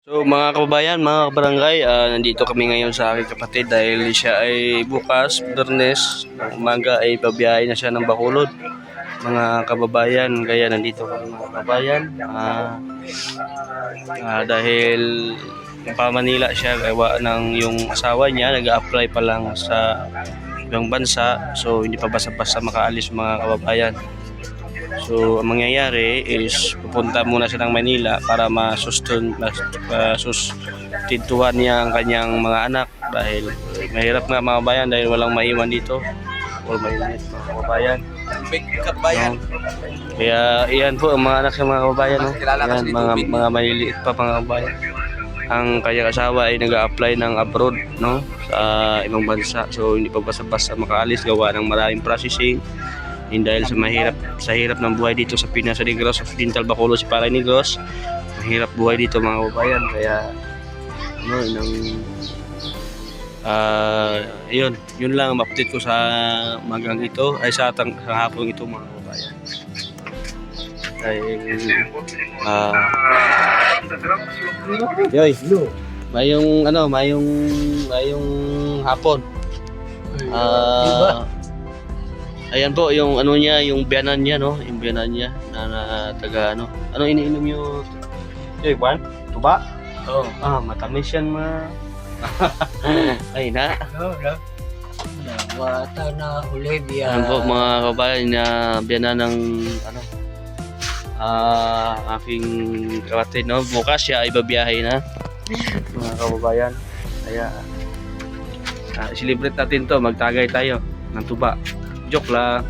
So mga kababayan, mga kabarangay, nandito kami ngayon sa aking kapatid dahil siya ay bukas, Biyernes, ng umaga ay babiyahe na siya ng Bacolod. Mga kababayan, kaya nandito kami mga kababayan. Dahil pa Manila siya, gawa ng yung asawa niya, nag-a-apply pa lang sa ibang bansa. So hindi pa basta-basta makaalis mga kababayan. So, ang mangyayari is pupunta muna siya ng Manila para masustentuhan niya ang kanyang mga anak dahil mahirap nga mga kabayan dahil walang maiwan dito or mainit mga kababayan. Big kabayan. Kaya iyan po ang mga anak ng mga kababayan. No? Yan, mga maliliit pa mga kababayan. Ang kanyang asawa ay nag-a-apply ng abroad, no, sa ibang bansa. So hindi pa basta-basta makaalis gawa ng maraming processing. Dahil sa hirap ng buhay dito sa Pinas sa Negros, Occidental Bacolod, si Paray Negros, mahirap buhay dito mga kababayan. Kaya yun lang ang update ko sa magang ito ay sa hapon ito mga kababayan. Mayong hapon. Ayan po yung ano niya, yung biyanan niya, no, yung biyanan niya na taga ano iniinom niyo? Juan? Tuba? Oh. Matamis yan ay na. No. Wata na Olivia. Ayan po mga kababayan na biyanan ng aking kapatid, no. Bukas siya ay babiyahe na mga kababayan. Kaya celebrate natin to, magtagay tayo ng tuba. Joke lang.